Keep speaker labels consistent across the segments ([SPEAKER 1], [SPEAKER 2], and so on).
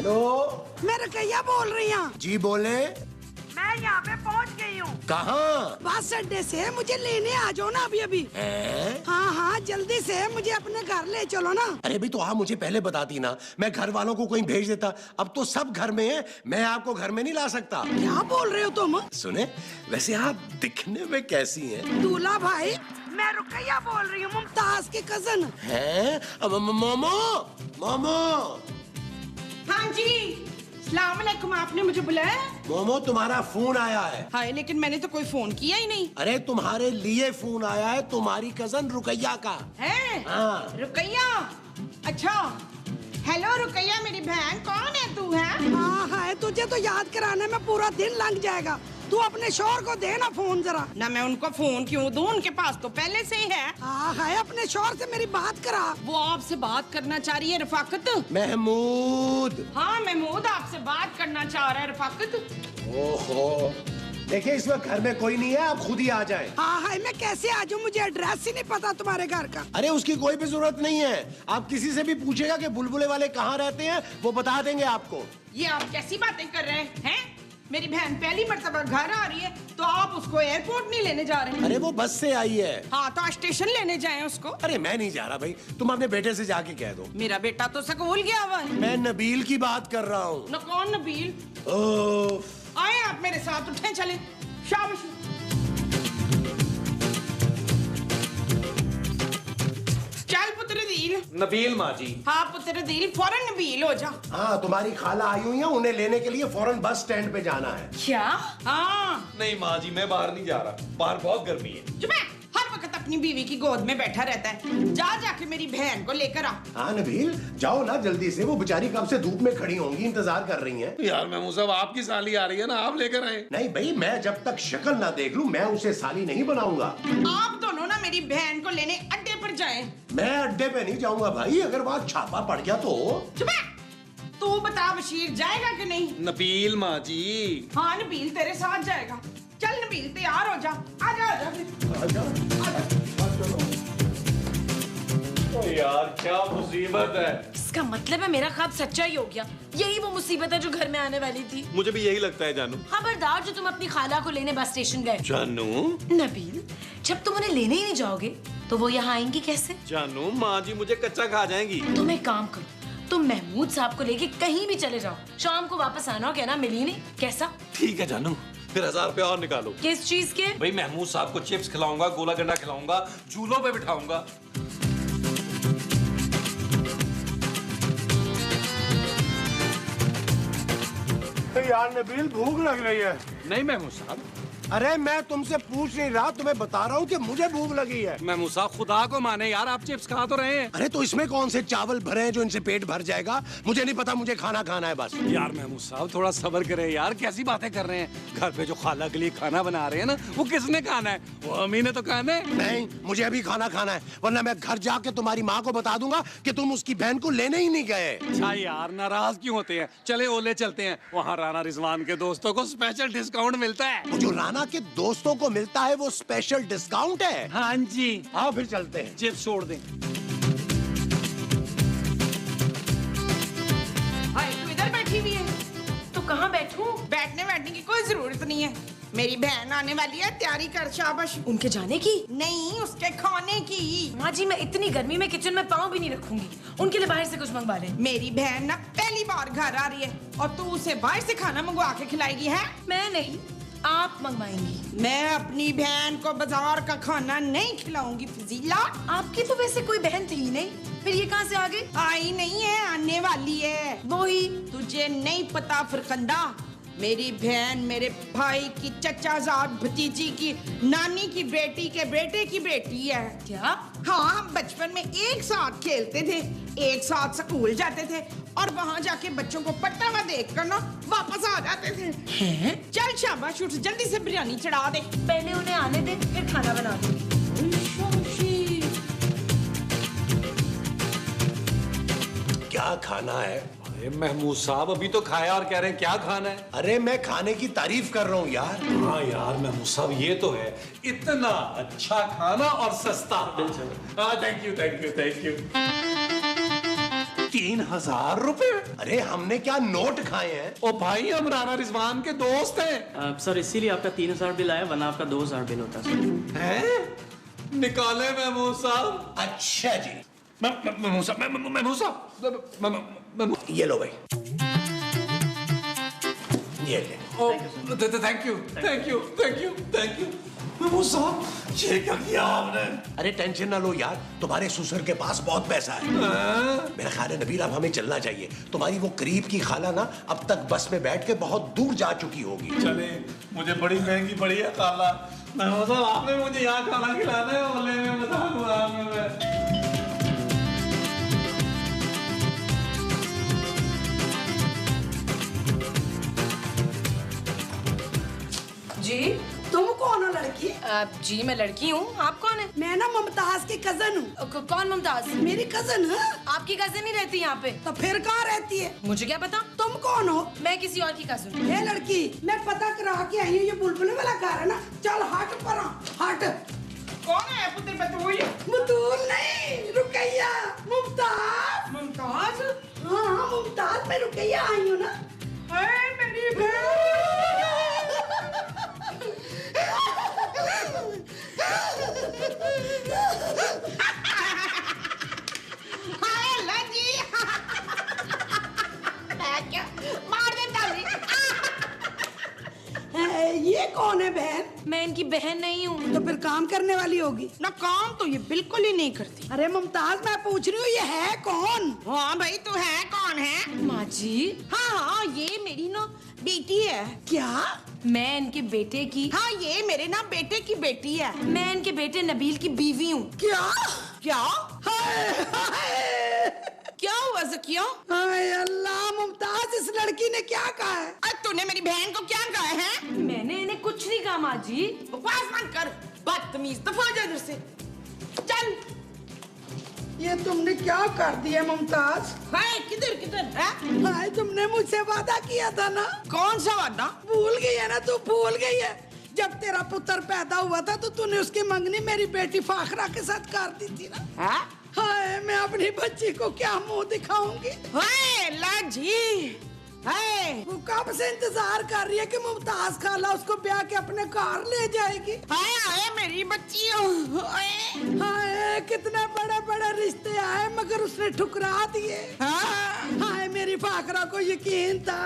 [SPEAKER 1] Hello,
[SPEAKER 2] मैं रुकैया बोल रही हूँ।
[SPEAKER 1] जी बोले।
[SPEAKER 2] मैं यहाँ पे पहुँच गई हूँ।
[SPEAKER 1] कहाँ?
[SPEAKER 2] बस अड्डे से मुझे लेने आ जाओ ना अभी अभी। हाँ हाँ जल्दी से मुझे अपने घर ले चलो ना।
[SPEAKER 1] अरे भाई तो आप मुझे पहले बताती ना, मैं घर वालों को कहीं भेज देता। अब तो सब घर में है, मैं आपको घर में नहीं ला सकता।
[SPEAKER 2] क्या बोल रहे हो तुम?
[SPEAKER 1] सुने, वैसे आप दिखने में कैसी हैं?
[SPEAKER 2] दूल्हा भाई, मैं रुकैया बोल रही हूँ, मुमताज की कजन।
[SPEAKER 1] हैं? मोमो, मोमो।
[SPEAKER 3] हाँ जी, सलाम अलैकुम। आपने मुझे बुलाया?
[SPEAKER 1] मोमो तुम्हारा फोन आया है।
[SPEAKER 3] हाय, लेकिन मैंने तो कोई फोन किया ही नहीं।
[SPEAKER 1] अरे तुम्हारे लिए फोन आया है, तुम्हारी कजन रुकैया का
[SPEAKER 3] है?
[SPEAKER 1] हाँ।
[SPEAKER 3] रुकैया? अच्छा। हेलो रुकैया, मेरी बहन। कौन है तू? है?
[SPEAKER 2] हाँ है, तुझे तो याद कराने में पूरा दिन लग जाएगा। तू अपने शोहर को दे ना फोन जरा।
[SPEAKER 3] ना मैं उनको फोन क्यों दूं, उनके पास तो पहले से ही है।
[SPEAKER 2] हाँ है, अपने शोहर से मेरी बात करा।
[SPEAKER 3] वो आपसे बात करना चाह रही है रफाकत।
[SPEAKER 1] महमूद।
[SPEAKER 3] हाँ महमूद आपसे बात करना चाह रहा है रफाकत।
[SPEAKER 1] ओहो, देखिए इस वक्त घर में कोई नहीं है, आप खुद ही आ जाएं।
[SPEAKER 2] हाँ है, मैं कैसे आ जाऊँ? मुझे एड्रेस ही नहीं पता तुम्हारे घर का।
[SPEAKER 1] अरे उसकी कोई भी जरूरत नहीं है, आप किसी से भी पूछेगा कि बुलबुले वाले कहाँ रहते हैं, वो बता देंगे आपको।
[SPEAKER 3] ये आप कैसी बातें कर रहे हैं? मेरी बहन पहली मर्तबा घर आ रही है तो आप उसको एयरपोर्ट नहीं लेने जा रहे हैं?
[SPEAKER 1] अरे वो बस से आई है।
[SPEAKER 3] हाँ तो स्टेशन लेने जाएं उसको।
[SPEAKER 1] अरे मैं नहीं जा रहा भाई, तुम अपने बेटे से जाके कह दो।
[SPEAKER 3] मेरा बेटा तो स्कूल गया हुआ है।
[SPEAKER 1] मैं नबील की बात कर रहा हूँ।
[SPEAKER 3] न कौन नबील?
[SPEAKER 1] ओफ।
[SPEAKER 3] आए आप मेरे साथ, उठे चले। शाबाश। चल पुत्र दिल।
[SPEAKER 4] नबील माँ जी।
[SPEAKER 3] हाँ पुत्र दिल, फौरन नबील हो जा।
[SPEAKER 1] हाँ तुम्हारी खाला आई हुई है, उन्हें लेने के लिए फौरन बस स्टैंड पे जाना है।
[SPEAKER 3] क्या? हाँ।
[SPEAKER 4] नहीं माँ जी, मैं बाहर नहीं जा रहा, बाहर बहुत गर्मी है।
[SPEAKER 3] चुप है, हर वक्त अपनी बीवी की गोद में बैठा रहता है। जा जाके मेरी बहन को लेकर आ।
[SPEAKER 1] हाँ नबील, जाओ ना जल्दी से, वो बेचारी कब से धूप में खड़ी होंगी, इंतजार कर रही हैं।
[SPEAKER 4] यार महमूद साहब, आपकी साली आ रही है ना, आप लेकर आए।
[SPEAKER 1] नहीं भाई, मैं जब तक शक्ल ना देख लूं, मैं उसे साली नहीं बनाऊंगा।
[SPEAKER 3] आप दोनों ना मेरी बहन को लेने अड्डे पर जाएं।
[SPEAKER 1] मैं अड्डे पे नहीं जाऊंगा भाई, अगर वहाँ छापा पड़ गया तो।
[SPEAKER 3] चुप है, तू बता बशीर जाएगा कि नहीं?
[SPEAKER 4] नबील माँ जी।
[SPEAKER 3] हाँ नबील तेरे साथ जाएगा। चल नबील तैयार हो जा। आजा आजा फिर।
[SPEAKER 4] ओ यार क्या मुसीबत है।
[SPEAKER 5] इसका मतलब है मेरा ख्वाब सच्चा ही हो गया। यही वो मुसीबत है जो घर में आने वाली थी।
[SPEAKER 4] मुझे भी यही लगता है जानू।
[SPEAKER 5] खबरदार जो तुम अपनी खाला को लेने बस स्टेशन गए।
[SPEAKER 4] जानू।
[SPEAKER 5] नबील, जब तुम उन्हें लेने ही नहीं जाओगे तो वो यहाँ आएंगी कैसे?
[SPEAKER 4] जानू, माँ जी मुझे कच्चा खा जाएंगी।
[SPEAKER 5] तुम एक काम करो, तुम महमूद साहब को लेके कहीं भी चले जाओ, शाम को वापस आना, कहना मिली नहीं। कैसा?
[SPEAKER 4] ठीक है जानू, फिर 1000 रुपया और निकालो।
[SPEAKER 5] किस चीज के?
[SPEAKER 4] भाई महमूद साहब को चिप्स खिलाऊंगा, गोला गंडा खिलाऊंगा, झूलों पे बिठाऊंगा।
[SPEAKER 1] यार नबील, भूख लग रही है।
[SPEAKER 4] नहीं महमूद साहब।
[SPEAKER 1] अरे मैं तुमसे पूछ नहीं रहा, तुम्हें बता रहा हूँ कि मुझे भूख लगी है।
[SPEAKER 4] महमूद साहब खुदा को माने यार, आप चिप्स खा तो रहे हैं।
[SPEAKER 1] अरे तो इसमें कौन से चावल भरे हैं जो इनसे पेट भर जाएगा? मुझे नहीं पता, मुझे खाना खाना है बस।
[SPEAKER 4] यार महमूद साहब थोड़ा सब्र करें यार, कैसी बातें कर रहे हैं। घर पे जो खाला के लिए खाना बना रहे हैं ना, वो किसने खाना है? वो अम्मी ने तो खाना है।
[SPEAKER 1] नहीं, मुझे अभी खाना खाना है, वरना मैं घर जाके तुम्हारी माँ को बता दूंगा कि तुम उसकी बहन को लेने ही नहीं गए।
[SPEAKER 4] अच्छा यार नाराज क्यों होते हैं? चले ओले चलते हैं, वहाँ राना रिजवान के दोस्तों को स्पेशल डिस्काउंट मिलता है।
[SPEAKER 1] वो जो राना के दोस्तों को मिलता है वो स्पेशल डिस्काउंट है।
[SPEAKER 4] हाँ जी।
[SPEAKER 1] आओ फिर चलते हैं।
[SPEAKER 4] चिप्स छोड़ दें।
[SPEAKER 3] हाय तू इधर बैठी हुई है।
[SPEAKER 5] तो कहाँ बैठूं?
[SPEAKER 3] बैठने की कोई जरूरत नहीं है। मेरी बहन आने वाली है, तैयारी कर। शाबाश।
[SPEAKER 5] उनके जाने की?
[SPEAKER 3] नहीं, उसके खाने की।
[SPEAKER 5] माँ जी, मैं इतनी गर्मी में किचन में पाँव भी नहीं रखूंगी। उनके लिए बाहर से कुछ मंगवा लें।
[SPEAKER 3] मेरी बहन ना पहली बार घर आ रही है और तू उसे बाहर से खाना मंगवा के खिलाएगी है?
[SPEAKER 5] मैं नहीं, आप मंगवाएंगी।
[SPEAKER 3] मैं अपनी बहन को बाजार का खाना नहीं खिलाऊंगी फजीला।
[SPEAKER 5] आपकी तो वैसे कोई बहन थी ही नहीं, फिर ये कहाँ से आ गई?
[SPEAKER 3] आई नहीं है, आने वाली है।
[SPEAKER 5] वो ही।
[SPEAKER 3] तुझे नहीं पता फरकंदा, मेरी बहन मेरे भाई की चचाजाद भतीजी की नानी की बेटी के बेटे की बेटी है।
[SPEAKER 5] क्या?
[SPEAKER 3] हाँ, हम बचपन में एक साथ खेलते थे, एक साथ स्कूल जाते थे और वहाँ जाके बच्चों को पढ़ता हुआ देख कर ना वापस आ जाते थे।
[SPEAKER 5] हैं?
[SPEAKER 3] चल शाबाश, उठ जल्दी से बिरयानी चढ़ा दे।
[SPEAKER 5] पहले उन्हें आने दे, फिर खाना बना दूंगी।
[SPEAKER 1] क्या खाना है?
[SPEAKER 4] अरे महमूद साहब अभी तो खाया और कह रहे हैं क्या खाना है?
[SPEAKER 1] अरे मैं खाने की तारीफ कर रहा हूँ यार।
[SPEAKER 4] हाँ यार महमूद साहब ये तो है, इतना अच्छा खाना और सस्ता। हाँ thank you thank you thank you. 3,000 रुपए?
[SPEAKER 1] अरे हमने क्या नोट खाए हैं?
[SPEAKER 4] ओ भाई, हम राणा रिजवान के दोस्त हैं।
[SPEAKER 6] सर इसीलिए आपका 3,000 बिल आया, वरना आपका 2,000 बिल होता सर।
[SPEAKER 4] हैं? निकाले महमूद साहब।
[SPEAKER 1] अच्छा जी,
[SPEAKER 4] महमूद साहब,
[SPEAKER 1] ये लो भाई, ये ले।
[SPEAKER 4] Thank you, thank you, thank you, thank you. Mahmood साहब, ये क्या किया आपने?
[SPEAKER 1] अरे टेंशन ना लो यार, तुम्हारे ससुर के पास बहुत पैसा है। मेरा ख्याल है नबील, अब हमें चलना चाहिए। तुम्हारी वो करीब की खाला ना अब तक बस में बैठ के बहुत दूर जा चुकी होगी।
[SPEAKER 4] चले, मुझे बड़ी महंगी पड़ी है खाला। महमूद साहब, आपने मुझे यहाँ खाना खिलाना है, बोले मैं बता दूँ आपने।
[SPEAKER 5] जी
[SPEAKER 2] तुम कौन हो लड़की?
[SPEAKER 5] जी मैं लड़की हूँ, आप कौन है?
[SPEAKER 2] मैं ना मुमताज की कजन हूँ।
[SPEAKER 5] कौन मुमताज?
[SPEAKER 2] मेरी कजन है।
[SPEAKER 5] आपकी कजन ही रहती है यहाँ पे?
[SPEAKER 2] तो फिर कहाँ रहती है?
[SPEAKER 5] मुझे क्या पता,
[SPEAKER 2] तुम कौन हो?
[SPEAKER 5] मैं किसी और की कजन हूँ।
[SPEAKER 2] ये लड़की, मैं पता करा के आई हूँ, ये बुलबुल वाला घर है ना। चल हट पर, हट।
[SPEAKER 3] कौन है पुत्र बतूल?
[SPEAKER 2] बतूल नहीं, रुकैया। मुमताज।
[SPEAKER 3] मुमताज?
[SPEAKER 2] हाँ मुमताज, मैं रुकैया आई हूँ ना।
[SPEAKER 3] हाय मेरी बहन। हाय अल्लाह जी। मैं क्या मार देता हूँ।
[SPEAKER 2] ये कौन है बहन?
[SPEAKER 5] मैं इनकी बहन नहीं हूँ।
[SPEAKER 2] तो फिर काम करने वाली होगी
[SPEAKER 3] ना, काम तो ये बिल्कुल ही नहीं करती।
[SPEAKER 2] अरे मुमताज, मैं पूछ रही हूँ ये है कौन?
[SPEAKER 3] हाँ भाई, तू है कौन है?
[SPEAKER 5] माँ जी,
[SPEAKER 3] हाँ हाँ, ये मेरी ना बेटी है।
[SPEAKER 2] क्या?
[SPEAKER 5] मैं इनके बेटे की,
[SPEAKER 3] हाँ, ये मेरे ना बेटे की बेटी है।
[SPEAKER 5] मैं इनके बेटे नबील की बीवी हूँ।
[SPEAKER 2] क्या?
[SPEAKER 3] क्या?
[SPEAKER 2] हाय हाय
[SPEAKER 3] क्या हुआ ज़किया?
[SPEAKER 2] हाय अल्लाह, मुमताज इस लड़की ने क्या कहा है?
[SPEAKER 3] तूने मेरी बहन को क्या कहा है?
[SPEAKER 5] मैंने इन्हें कुछ नहीं कहा माँ जी।
[SPEAKER 3] बकवास मत कर, बदतमीज, दफा हो जा इधर से। चल।
[SPEAKER 2] ये तुमने क्या कर दिया मुमताज?
[SPEAKER 3] हाय, किधर किधर है?
[SPEAKER 2] हाय, तुमने मुझसे वादा किया था ना।
[SPEAKER 3] कौन सा वादा?
[SPEAKER 2] भूल गई है ना तू? भूल गई है, जब तेरा पुत्र पैदा हुआ था तो तूने उसकी मंगनी मेरी बेटी फाखरा के साथ कर दी थी ना।
[SPEAKER 3] हाँ?
[SPEAKER 2] हाय, मैं अपनी बच्ची को क्या मुंह दिखाऊंगी?
[SPEAKER 3] हाय अल्लाह जी। हाय,
[SPEAKER 2] वो कब से इंतजार कर रही है कि मुमताज खाला उसको ब्याह के अपने घर ले जाएगी।
[SPEAKER 3] हाय हाय मेरी बच्ची। हाय,
[SPEAKER 2] हाय, कितने बड़े बड़े रिश्ते आए मगर उसने ठुकरा दिए।
[SPEAKER 3] हाँ।
[SPEAKER 2] हाय, मेरी फाखरा को यकीन था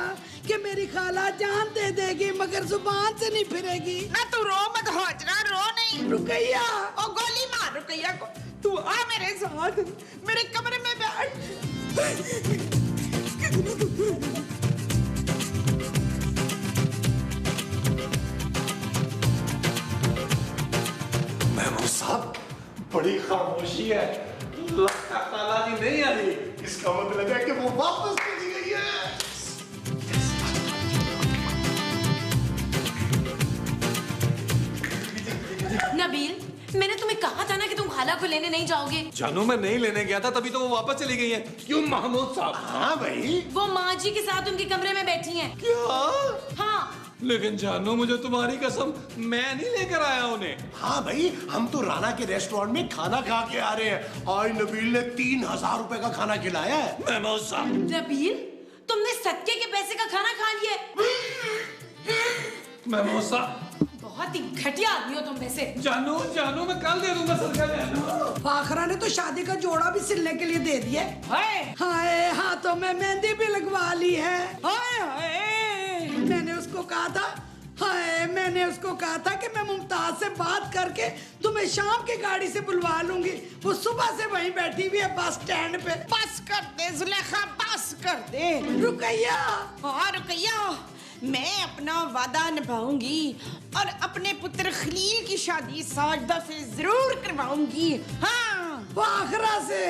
[SPEAKER 2] कि मेरी खाला जान दे देगी मगर जुबान से नहीं फिरेगी।
[SPEAKER 3] ना तू रो मत, होजना, रो नहीं।
[SPEAKER 2] रुकैया,
[SPEAKER 3] ओ गोली मार रुकैया को। तू आ मेरे साथ, मेरे कमरे में बैठ।
[SPEAKER 4] महमूद साहब, बड़ी खामोशी है। लगता खाला जी नहीं आई।
[SPEAKER 1] इसका मतलब है कि वो वापस चली गई है।
[SPEAKER 5] नबील, मैंने तुम्हें कहा था ना कि तुम खाला को लेने नहीं जाओगे।
[SPEAKER 4] जानू, मैं नहीं लेने गया था, तभी तो वो वापस चली गई है। क्यों महमूद साहब?
[SPEAKER 1] हाँ भाई,
[SPEAKER 5] वो माँ जी के साथ उनके कमरे में बैठी हैं।
[SPEAKER 4] क्या?
[SPEAKER 5] हाँ।
[SPEAKER 4] लेकिन जानू, मुझे तुम्हारी कसम, मैं नहीं लेकर आया उन्हें।
[SPEAKER 1] हाँ भाई, हम तो राणा के रेस्टोरेंट में खाना खा के आ रहे हैं। आज नबील ने 3,000 रुपए का खाना खिलाया है।
[SPEAKER 4] महमूद साहब,
[SPEAKER 5] नबील, तुमने सत्य के पैसे का खाना खा लिया है।
[SPEAKER 4] महमूद साहब,
[SPEAKER 5] बहुत ही घटिया आदमी हो तुम वैसे।
[SPEAKER 4] जानू, जानू, मैं कल दे दूंगा सदका जानू।
[SPEAKER 2] फाखरा ने तो शादी का जोड़ा भी सिलने के लिए दे दिया।
[SPEAKER 3] हाय
[SPEAKER 2] हाय, हाथों में मेहंदी भी लगवा ली है।
[SPEAKER 3] हाय हाय।
[SPEAKER 2] मैंने उसको कहा था, हाय, मैंने उसको कहा था कि मैं मुमताज से बात करके तुम्हें शाम की गाड़ी से बुलवा लूंगी। वो सुबह से वहीं बैठी हुई है बस स्टैंड पे।
[SPEAKER 3] बस कर दे जुलेखा, बस कर दे।
[SPEAKER 2] रुकैया,
[SPEAKER 3] हाँ रुकैया, मैं अपना वादा निभाऊंगी और अपने पुत्र खलील की शादी साजदा से जरूर करवाऊंगी। हाँ
[SPEAKER 2] फाखरा से।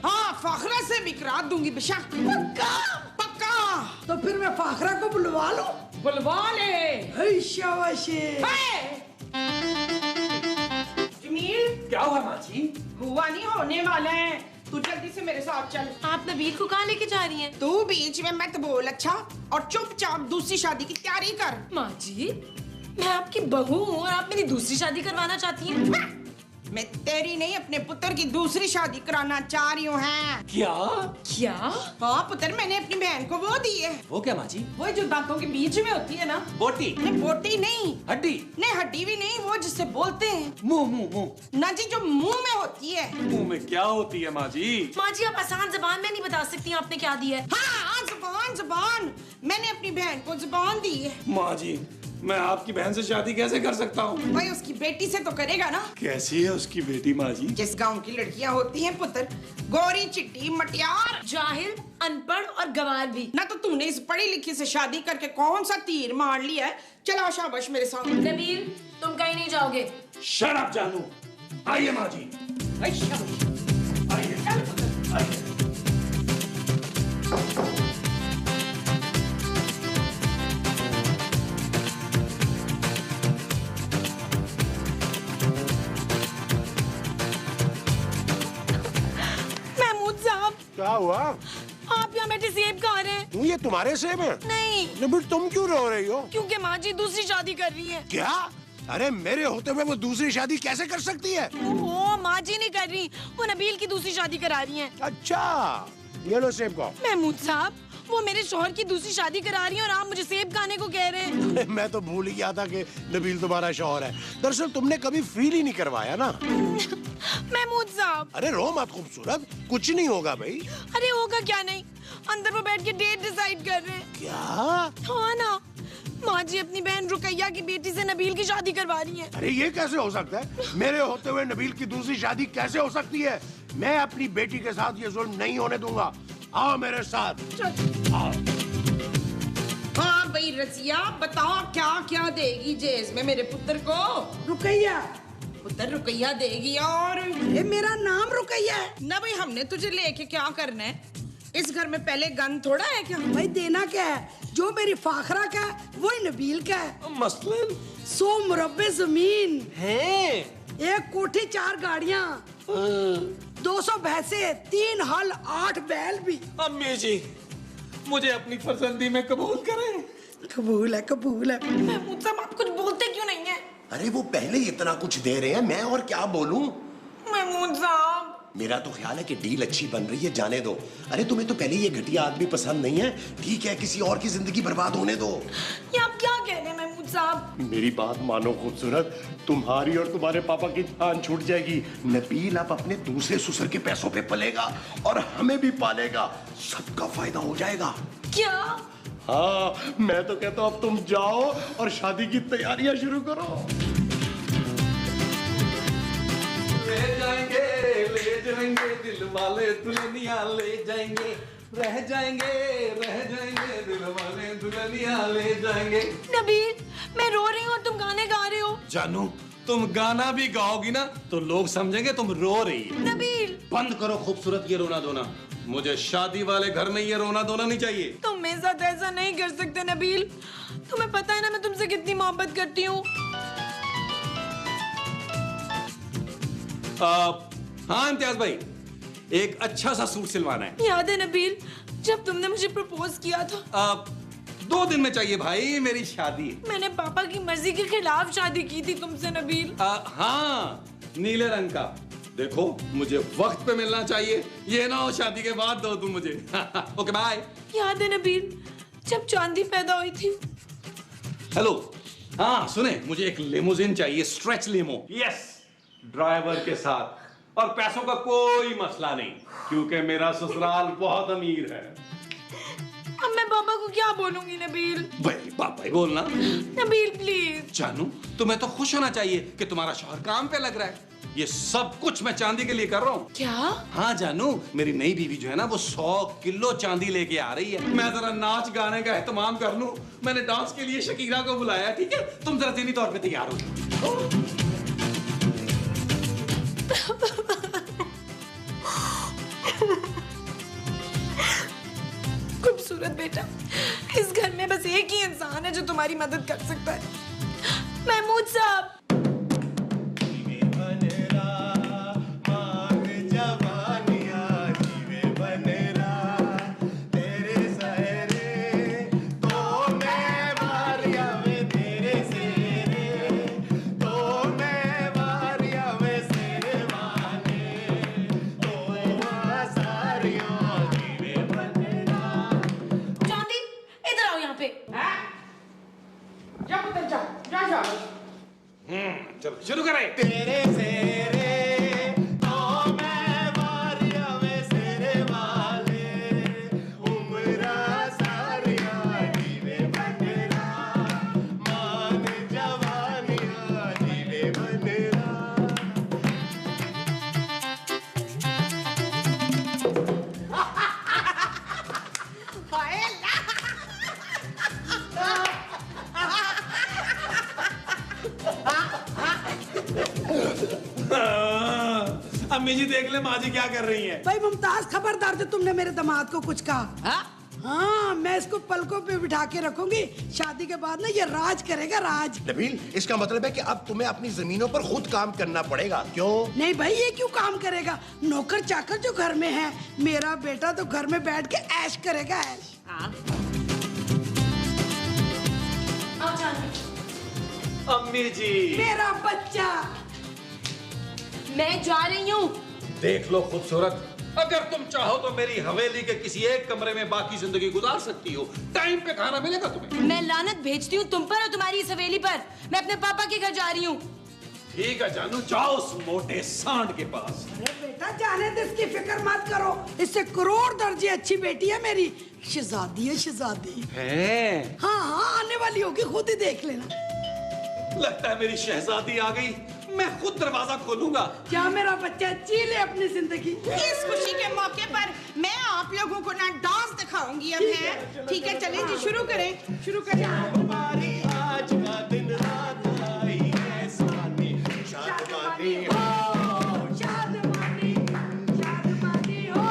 [SPEAKER 3] हाँ, फाखरा से भी करा दूंगी बेशक।
[SPEAKER 2] पक्का?
[SPEAKER 3] पक्का।
[SPEAKER 2] तो फिर मैं फाखरा को बुलवा लूं?
[SPEAKER 3] बुलवा ले।
[SPEAKER 2] हे शाबाशी।
[SPEAKER 3] जमील,
[SPEAKER 4] क्या हुआ माँ जी?
[SPEAKER 3] हुआ नहीं, होने वाला है। तू जल्दी से मेरे साथ चल।
[SPEAKER 5] आप नबील को कहाँ लेके जा रही हैं?
[SPEAKER 3] तू बीच में मत बोल, अच्छा? और चुपचाप दूसरी शादी की तैयारी कर।
[SPEAKER 5] माँ जी, मैं आपकी बहू हूँ और आप मेरी दूसरी शादी करवाना चाहती हैं?
[SPEAKER 3] मैं तेरी नहीं अपने पुत्र की दूसरी शादी कराना चाह रही हूँ। है
[SPEAKER 4] क्या?
[SPEAKER 5] क्या?
[SPEAKER 3] हाँ पुत्र, मैंने अपनी बहन को वो दी है।
[SPEAKER 4] वो क्या माँ जी?
[SPEAKER 3] वो जो दांतों के बीच में होती है ना।
[SPEAKER 4] बोटी?
[SPEAKER 3] नहीं बोटी नहीं,
[SPEAKER 4] हड्डी?
[SPEAKER 3] नहीं हड्डी भी नहीं, वो जिससे बोलते हैं।
[SPEAKER 4] मुंह मुंह मुंह।
[SPEAKER 3] ना जी, जो मुंह में होती है।
[SPEAKER 4] मुंह में क्या होती है माँ जी?
[SPEAKER 5] माँ जी, आप आसान जबान में नहीं बता सकती आपने क्या दिया है।
[SPEAKER 3] हाँ जुबान जुबान, मैंने अपनी बहन को जुबान दी है।
[SPEAKER 4] माँ जी, मैं आपकी बहन से शादी कैसे कर सकता हूँ?
[SPEAKER 3] भाई उसकी बेटी से तो करेगा ना।
[SPEAKER 4] कैसी है उसकी बेटी माँ जी?
[SPEAKER 3] जिस गांव की लड़कियां होती हैं पुत्र, गोरी चिट्टी मटियार,
[SPEAKER 5] जाहिल, अनपढ़ और गवार भी।
[SPEAKER 3] ना तो तूने इस पढ़ी लिखी से शादी करके कौन सा तीर मार लिया है। चलो शाबाश मेरे साथ।
[SPEAKER 5] नबील, तुम कहीं नहीं जाओगे।
[SPEAKER 4] शट अप जानू। आइए माँ जी,
[SPEAKER 3] भाई शाबाश।
[SPEAKER 4] आइए आइए।
[SPEAKER 3] महमूद साहब,
[SPEAKER 1] क्या हुआ?
[SPEAKER 3] आप यहाँ बैठे सेब खा रहे हैं?
[SPEAKER 1] ये तुम्हारे सेब हैं?
[SPEAKER 3] नहीं,
[SPEAKER 1] नबील तुम क्यों रो रही हो?
[SPEAKER 3] क्योंकि माँ जी दूसरी शादी कर रही है।
[SPEAKER 1] क्या? अरे मेरे होते हुए वो दूसरी शादी कैसे कर सकती है?
[SPEAKER 3] ओ माँ जी नहीं कर रही, वो नबील की दूसरी शादी करा रही हैं।
[SPEAKER 1] अच्छा, ये लो सेब को।
[SPEAKER 3] महमूद साहब, वो मेरे शौहर की दूसरी शादी करा रही है और आप मुझे सेब खाने को कह रहे हैं।
[SPEAKER 1] मैं तो भूल ही गया था कि नबील तुम्हारा शौहर है। दरअसल तुमने कभी फील ही नहीं करवाया ना।
[SPEAKER 3] महमूद साहब,
[SPEAKER 1] अरे रो मत खूबसूरत, कुछ नहीं होगा भाई।
[SPEAKER 3] अरे होगा क्या नहीं, अंदर वो बैठ के डेट डिसाइड कर रहे हैं।
[SPEAKER 1] क्या?
[SPEAKER 3] हाँ ना, माँ जी अपनी बहन रुकैया की बेटी से नबील की शादी करवा रही हैं।
[SPEAKER 1] अरे ये कैसे हो सकता है? मेरे होते हुए नबील की दूसरी शादी कैसे हो सकती है? मैं अपनी बेटी के साथ ये जुल्म नहीं होने दूंगा। आओ मेरे साथ। आओ।
[SPEAKER 3] हाँ भाई रसिया, बताओ क्या क्या देगी जेज में मेरे पुत्र को?
[SPEAKER 2] रुकैया,
[SPEAKER 3] पुत्र रुकैया देगी। और
[SPEAKER 2] ये मेरा नाम रुकैया है।
[SPEAKER 3] ना भाई, हमने तुझे लेके क्या करना है? इस घर में पहले गन थोड़ा है क्या?
[SPEAKER 2] भाई देना क्या है? जो मेरी फाखरा का है वही नबील का है।
[SPEAKER 4] मसलन
[SPEAKER 2] 100 मुरब्बे जमीन
[SPEAKER 4] है।
[SPEAKER 2] 1 कोठी 4 गाड़ियाँ, 200 भैंसे, 3 हल, 8 बैल भी।
[SPEAKER 4] अम्मी जी, मुझे अपनी फर्जंदी में कबूल करें।
[SPEAKER 2] कबूल है, कबूल है।
[SPEAKER 3] महमूद साहब, आप कुछ बोलते क्यों नहीं है?
[SPEAKER 1] अरे वो पहले ही इतना कुछ दे रहे हैं, मैं और क्या बोलूं?
[SPEAKER 3] महमूद साहब,
[SPEAKER 1] मेरा तो ख्याल है कि डील अच्छी बन रही है, जाने दो। अरे तुम्हें तो पहले ये घटिया आदमी पसंद नहीं है, ठीक है, किसी और की जिंदगी बर्बाद होने दो।
[SPEAKER 3] ये आप क्या कह रहे हैं महमूद साहब?
[SPEAKER 1] मेरी बात मानो खूबसूरत, तुम्हारी और तुम्हारे पापा की जान छूट जाएगी। नबील अब अपने दूसरे ससुर के पैसों पे पलेगा और हमें भी पालेगा, सबका फायदा हो जाएगा।
[SPEAKER 3] क्या?
[SPEAKER 1] हाँ, मैं तो कहता हूँ अब तुम जाओ और शादी की तैयारियां शुरू करो।
[SPEAKER 4] ले जाएंगे दिल वाले दुल्हनिया ले जाएंगे, रह जाएंगे दिल वाले दुल्हनिया ले जाएंगे।
[SPEAKER 3] नबील, मैं रो रही हूँ और तुम गाने गा रहे हो।
[SPEAKER 4] जानू, तुम गाना भी गाओगी ना तो लोग समझेंगे तुम रो रही है।
[SPEAKER 3] नबील,
[SPEAKER 4] बंद करो खूबसूरत ये रोना धोना। मुझे शादी वाले घर में ये रोना धोना नहीं चाहिए।
[SPEAKER 3] तुम मेरे साथ ऐसा नहीं कर सकते नबील। तुम्हें पता है ना मैं तुमसे कितनी मोहब्बत करती हूँ।
[SPEAKER 4] हाँ इम्तियाज भाई, एक अच्छा सा सूट सिलवाना है।
[SPEAKER 3] याद है नबील, जब तुमने मुझे प्रपोज किया था?
[SPEAKER 4] 2 दिन में चाहिए भाई, मेरी शादी है।
[SPEAKER 3] मैंने पापा की मर्जी के खिलाफ शादी की थी तुमसे नबील।
[SPEAKER 4] हाँ, नीले रंग का। देखो, मुझे वक्त पे मिलना चाहिए, ये ना हो शादी के बाद दो तुम मुझे। Okay bye.
[SPEAKER 3] याद है नबील, जब चांदी पैदा हुई थी?
[SPEAKER 4] हेलो, हाँ सुने, मुझे एक लिमोजिन चाहिए, स्ट्रेच लिमो। यस, ड्राइवर के साथ, और पैसों का कोई मसला नहीं, क्योंकि मेरा ससुराल बहुत अमीर है।
[SPEAKER 3] अब मैं पापा को क्या बोलूंगी नबील?
[SPEAKER 4] भाई पापा ही बोलना।
[SPEAKER 3] नबील प्लीज।
[SPEAKER 4] जानू, तुम्हें तो खुश होना चाहिए कि तुम्हारा शौहर काम पे लग रहा है। ये सब कुछ मैं चांदी के लिए कर रहा हूँ।
[SPEAKER 3] क्या?
[SPEAKER 4] हाँ जानू, मेरी नई बीवी जो है ना, वो 100 किलो चांदी लेके आ रही है। मैं जरा नाच गाने का एहतमाम कर लूं। मैंने डांस के लिए शकीरा को बुलाया, ठीक है? तुम जरा ज़हनी तौर पे तैयार हो जाओ।
[SPEAKER 3] खूबसूरत बेटा, इस घर में बस एक ही इंसान है जो तुम्हारी मदद कर सकता है, महमूद साहब।
[SPEAKER 4] करें।
[SPEAKER 1] तेरे सेरे तो मैं वारिया में सेरे वाले उम्रा सारिया जीवे बनेरा मान जवानिया जीवे बनेरा।
[SPEAKER 3] हाय
[SPEAKER 4] अम्मी जी देख ले माँ जी क्या कर रही हैं।
[SPEAKER 2] भाई मुमताज, खबरदार जो तुमने मेरे दामाद को कुछ कहा। हाँ, मैं इसको पलकों पे बिठा के रखूंगी। शादी के बाद ना ये राज करेगा, राज।
[SPEAKER 1] नबील, इसका मतलब है कि अब तुम्हें अपनी जमीनों पर खुद काम करना पड़ेगा। क्यों?
[SPEAKER 2] नहीं भाई, ये क्यों काम करेगा? नौकर चाकर जो घर में है, मेरा बेटा तो घर में बैठ के ऐश करेगा, ऐश।
[SPEAKER 5] आओ जानवी।
[SPEAKER 4] अम्मी जी
[SPEAKER 2] मेरा बच्चा।
[SPEAKER 5] मैं जा रही हूँ।
[SPEAKER 4] देख लो खूबसूरत, अगर तुम चाहो तो मेरी हवेली के किसी एक कमरे में बाकी जिंदगी गुजार सकती हो। टाइम पे खाना मिलेगा तुम्हें।
[SPEAKER 5] मैं लानत भेजती हूँ तुम पर और तुम्हारी इस हवेली पर। मैं अपने पापा के घर जा रही हूँ।
[SPEAKER 4] ठीक है जानू, जाओ उस मोटे सांड के पास।
[SPEAKER 2] अरे बेटा, जाने दे, इसकी फिक्र मत करो। इससे करोड़ दर्जे अच्छी बेटी है मेरी। शहजादी है, शहजादी
[SPEAKER 4] है।
[SPEAKER 2] हाँ हाँ, आने वाली होगी, खुद ही देख लेना।
[SPEAKER 4] लगता है मेरी शहजादी आ गई। मैं खुद दरवाजा खोलूंगा।
[SPEAKER 2] क्या मेरा बच्चा जी ले अपनी जिंदगी।
[SPEAKER 3] इस खुशी के मौके पर मैं आप लोगों को ना डांस दिखाऊंगी अब है। ठीक है, चलें जी, शुरू करें, शुरू करें।
[SPEAKER 1] हमारी आज का दिन रात आई है सानी शादमानी हो
[SPEAKER 2] शादमानी, शादमानी हो,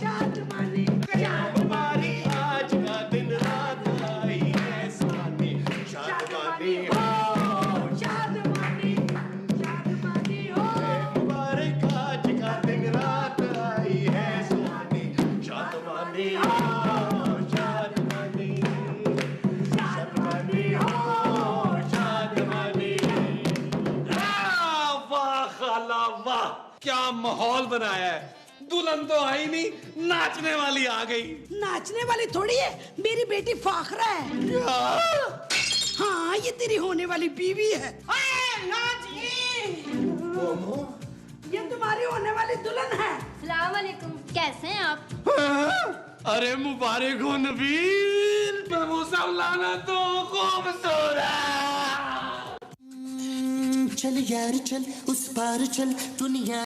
[SPEAKER 2] शादमानी।
[SPEAKER 1] हमारी आज का दिन रात आई है सानी शादमानी हो
[SPEAKER 2] शादमानी, शादमानी हो।
[SPEAKER 1] मुबारक आज का दिन रात आई है सानी शादमानी हो शादमानी शादमानी हो शादमानी।
[SPEAKER 4] वाह खाला वाह, क्या माहौल बनाया है। दुल्हन तो आई नहीं, नाचने वाली आ गई।
[SPEAKER 2] नाचने वाली थोड़ी है, मेरी बेटी फाखरा है। हाँ, ये तेरी होने वाली बीवी है। ये तुम्हारी होने वाली दुल्हन है।
[SPEAKER 7] अस्सलाम वालेकुम, कैसे हैं आप?
[SPEAKER 4] अरे मुबारक हो नबील, लाना तो खूबसूरत।
[SPEAKER 8] चल यार चल, उस पार चल, दुनिया